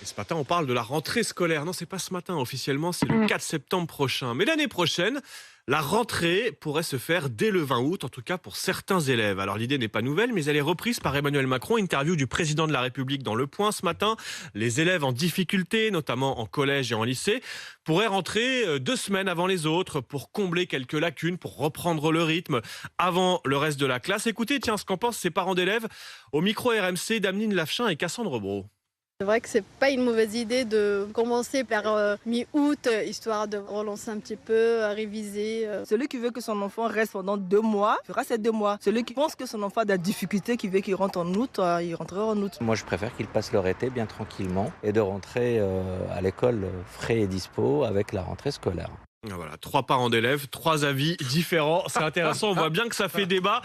Et ce matin, on parle de la rentrée scolaire. Non, c'est pas ce matin officiellement, c'est le 4 septembre prochain. Mais l'année prochaine, la rentrée pourrait se faire dès le 20 août, en tout cas pour certains élèves. Alors l'idée n'est pas nouvelle, mais elle est reprise par Emmanuel Macron. Interview du président de la République dans Le Point ce matin. Les élèves en difficulté, notamment en collège et en lycée, pourraient rentrer 2 semaines avant les autres pour combler quelques lacunes, pour reprendre le rythme avant le reste de la classe. Écoutez, tiens, ce qu'en pensent ces parents d'élèves au micro RMC d'Ameline Lafchin et Cassandre Brault. C'est vrai que c'est pas une mauvaise idée de commencer vers mi-août, histoire de relancer un petit peu, à réviser. Celui qui veut que son enfant reste pendant 2 mois, fera ces 2 mois. Celui qui pense que son enfant a des difficultés, qui veut qu'il rentre en août, il rentrera en août. Moi, je préfère qu'ils passent leur été bien tranquillement et de rentrer à l'école frais et dispo avec la rentrée scolaire. Voilà, 3 parents d'élèves, 3 avis différents. C'est intéressant, on voit bien que ça fait débat.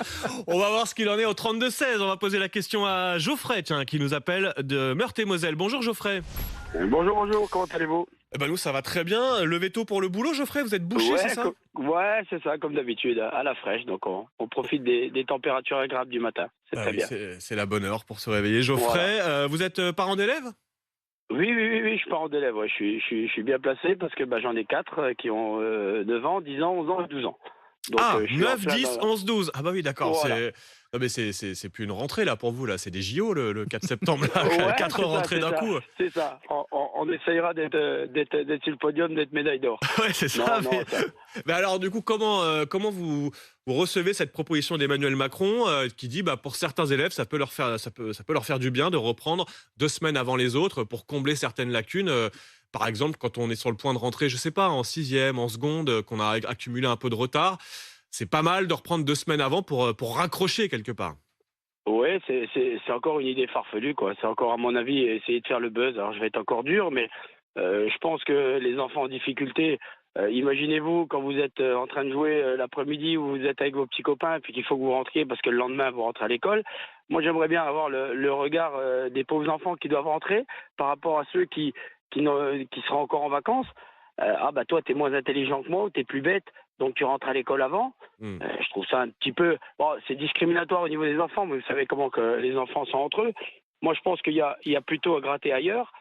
On va voir ce qu'il en est au 32-16. On va poser la question à Geoffrey, tiens, qui nous appelle de Meurthe-et-Moselle. Bonjour Geoffrey. Bonjour, comment allez-vous? Nous, ça va très bien. Levé tôt pour le boulot, Geoffrey, vous êtes bouché, c'est ça? Ouais, c'est ça, comme d'habitude, à la fraîche. Donc on profite des températures agréables du matin. C'est très bien. C'est la bonne heure pour se réveiller. Geoffrey, Voilà. vous êtes parent d'élève? Oui, je suis parent d'élève. Ouais. Je suis bien placé parce que j'en ai 4 qui ont 9 ans, 10 ans, 11 ans et 12 ans. Donc, 9, 10, 11, 12. Ah bah oui, d'accord. Voilà. Non, mais c'est plus une rentrée là pour vous, là. C'est des JO le 4 septembre. Là. Ouais, 4 rentrées d'un coup. C'est ça. On essayera d'être sur le podium, d'être médaille d'or. Ouais, c'est ça. Mais alors, du coup, comment vous recevez cette proposition d'Emmanuel Macron qui dit pour certains élèves, ça peut leur faire du bien de reprendre 2 semaines avant les autres pour combler certaines lacunes. Par exemple, quand on est sur le point de rentrer, je sais pas, en 6e, en seconde, qu'on a accumulé un peu de retard, c'est pas mal de reprendre 2 semaines avant pour raccrocher quelque part. Ouais, c'est encore une idée farfelue, quoi. C'est encore, à mon avis, essayer de faire le buzz. Alors, je vais être encore dur, mais je pense que les enfants en difficulté, imaginez-vous quand vous êtes en train de jouer l'après-midi ou vous êtes avec vos petits copains et puis qu'il faut que vous rentriez parce que le lendemain, vous rentrez à l'école. Moi, j'aimerais bien avoir le regard des pauvres enfants qui doivent rentrer par rapport à ceux qui seront encore en vacances. Toi, t'es moins intelligent que moi ou t'es plus bête, donc tu rentres à l'école avant. Je trouve ça un petit peu... Bon, c'est discriminatoire au niveau des enfants, mais vous savez comment que les enfants sont entre eux. Moi, je pense qu'il y a plutôt à gratter ailleurs.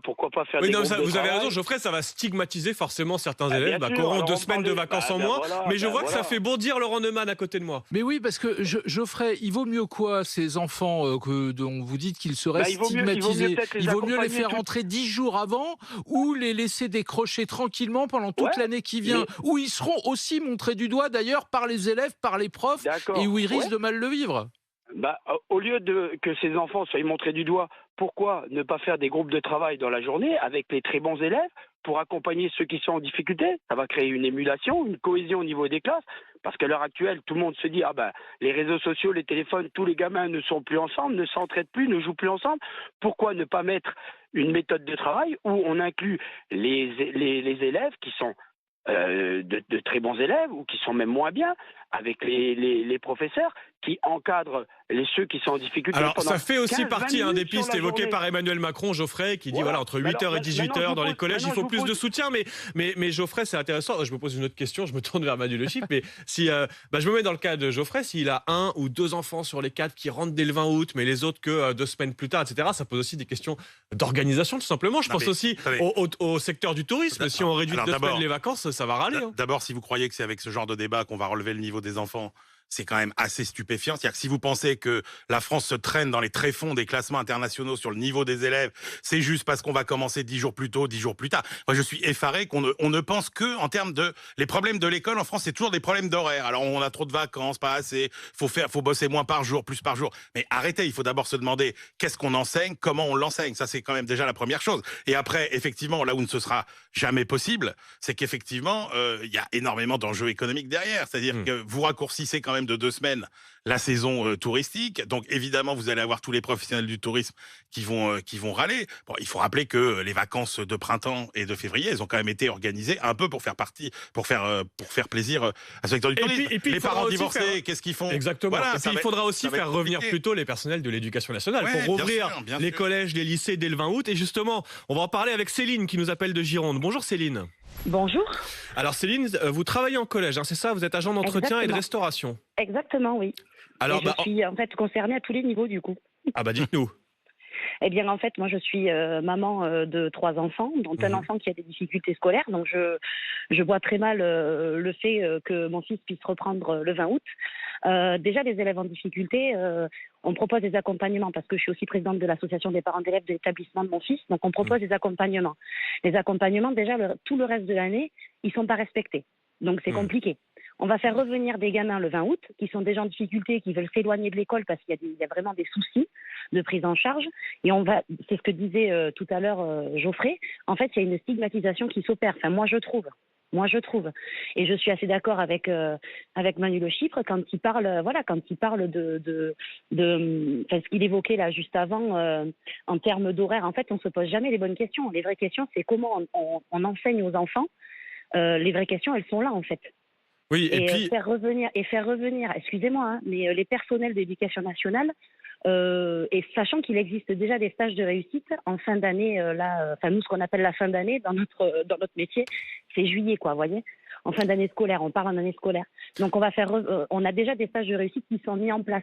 Pourquoi pas faire des groupes de travail. Vous avez raison, Geoffrey, ça va stigmatiser forcément certains élèves qui auront 2 semaines de vacances en moins. Mais je vois que ça fait bondir Laurent Neumann à côté de moi. Mais oui, parce que Geoffrey, il vaut mieux quoi, ces enfants dont vous dites qu'ils seraient stigmatisés? Il vaut mieux les faire rentrer 10 jours avant ou les laisser décrocher tranquillement pendant toute l'année qui vient, où ils seront aussi montrés du doigt d'ailleurs par les élèves, par les profs, et où ils risquent de mal le vivre. Au lieu que ces enfants soient montrés du doigt, pourquoi ne pas faire des groupes de travail dans la journée avec les très bons élèves pour accompagner ceux qui sont en difficulté? Ça va créer une émulation, une cohésion au niveau des classes, parce qu'à l'heure actuelle, tout le monde se dit les réseaux sociaux, les téléphones, tous les gamins ne sont plus ensemble, ne s'entraident plus, ne jouent plus ensemble. Pourquoi ne pas mettre une méthode de travail où on inclut les élèves qui sont de très bons élèves ou qui sont même moins bien, avec les professeurs qui encadrent ceux qui sont en difficulté. Alors, ça fait aussi partie des pistes évoquées par Emmanuel Macron, Geoffrey, qui dit entre 8h et 18h dans les collèges, il faut plus de soutien. Mais Geoffrey, c'est intéressant. Je me pose une autre question, je me tourne vers Manu Le Chiffre. Mais si je me mets dans le cas de Geoffrey, s'il a 1 ou 2 enfants sur les 4 qui rentrent dès le 20 août, mais les autres que 2 semaines plus tard, etc., ça pose aussi des questions d'organisation, tout simplement. Je pense aussi au secteur du tourisme. Si on réduit de 2 semaines les vacances, ça va râler. D'abord, si vous croyez que c'est avec ce genre de débat qu'on va relever le niveau des enfants, c'est quand même assez stupéfiant. C'est-à-dire que si vous pensez que la France se traîne dans les tréfonds des classements internationaux sur le niveau des élèves, c'est juste parce qu'on va commencer 10 jours plus tôt, 10 jours plus tard. Moi, je suis effaré qu'on ne pense que en termes de... Les problèmes de l'école en France, c'est toujours des problèmes d'horaire. Alors, on a trop de vacances, pas assez, faut bosser moins par jour, plus par jour. Mais arrêtez, il faut d'abord se demander qu'est-ce qu'on enseigne, comment on l'enseigne. Ça, c'est quand même déjà la première chose. Et après, effectivement, là où ne ce sera jamais possible, c'est qu'effectivement, il y a énormément d'enjeux économiques derrière. C'est-à-dire que vous raccourcissez quand même de 2 semaines la saison touristique. Donc évidemment, vous allez avoir tous les professionnels du tourisme qui vont râler. Bon, il faut rappeler que les vacances de printemps et de février, elles ont quand même été organisées un peu pour faire plaisir à ce secteur du tourisme. Et puis, les parents divorcés, qu'est-ce qu'ils font? Exactement. Voilà, et puis il faudra aussi faire revenir plus tôt les personnels de l'éducation nationale pour rouvrir les collèges, les lycées dès le 20 août. Et justement, on va en parler avec Céline qui nous appelle de Gironde. Bonjour Céline. Bonjour. Alors Céline, vous travaillez en collège, c'est ça? Vous êtes agent d'entretien et de restauration? Exactement, oui. Alors, je suis en fait concernée à tous les niveaux du coup. Dites-nous. Eh bien, en fait, moi, je suis maman de 3 enfants, dont un enfant qui a des difficultés scolaires. Donc, je vois très mal le fait que mon fils puisse reprendre le 20 août. Déjà, les élèves en difficulté, on propose des accompagnements parce que je suis aussi présidente de l'association des parents d'élèves de l'établissement de mon fils. Donc, on propose des accompagnements. Les accompagnements, déjà, tout le reste de l'année, ils ne sont pas respectés. Donc, c'est compliqué. On va faire revenir des gamins le 20 août qui sont déjà en difficulté, qui veulent s'éloigner de l'école parce qu'il y a vraiment des soucis de prise en charge. Et c'est ce que disait tout à l'heure Geoffrey, en fait, il y a une stigmatisation qui s'opère. Enfin, moi, je trouve. Et je suis assez d'accord avec Manu Le Chypre quand il parle, ce qu'il évoquait là juste avant en termes d'horaire. En fait, on se pose jamais les bonnes questions. Les vraies questions, c'est comment on enseigne aux enfants. Les vraies questions, elles sont là en fait. Oui, et puis faire revenir, excusez-moi, mais les personnels d'éducation nationale, et sachant qu'il existe déjà des stages de réussite en fin d'année, nous ce qu'on appelle la fin d'année dans notre métier, c'est juillet, quoi, vous voyez, en fin d'année scolaire, on parle en année scolaire. Donc on a déjà des stages de réussite qui sont mis en place.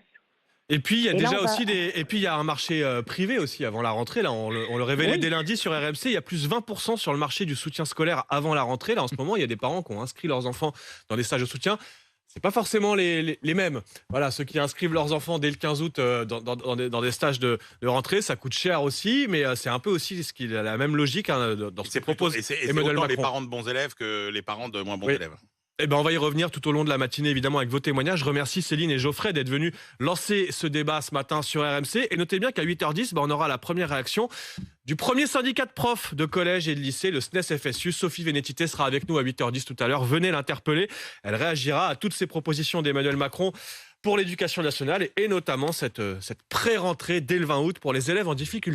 Et puis il y a il y a un marché privé aussi avant la rentrée. Là, on le révélait dès lundi sur RMC. Il y a plus 20% sur le marché du soutien scolaire avant la rentrée. Là, en ce moment, il y a des parents qui ont inscrit leurs enfants dans des stages de soutien. C'est pas forcément les mêmes. Voilà, ceux qui inscrivent leurs enfants dès le 15 août dans des stages de rentrée, ça coûte cher aussi, mais c'est un peu aussi la même logique dans ce que propose Emmanuel Macron. Les parents de bons élèves que les parents de moins bons élèves. Eh ben, on va y revenir tout au long de la matinée, évidemment, avec vos témoignages. Je remercie Céline et Geoffrey d'être venus lancer ce débat ce matin sur RMC. Et notez bien qu'à 8h10, on aura la première réaction du premier syndicat de profs de collège et de lycée, le SNES-FSU. Sophie Vénétité sera avec nous à 8h10 tout à l'heure. Venez l'interpeller. Elle réagira à toutes ces propositions d'Emmanuel Macron pour l'éducation nationale et notamment cette pré-rentrée dès le 20 août pour les élèves en difficulté.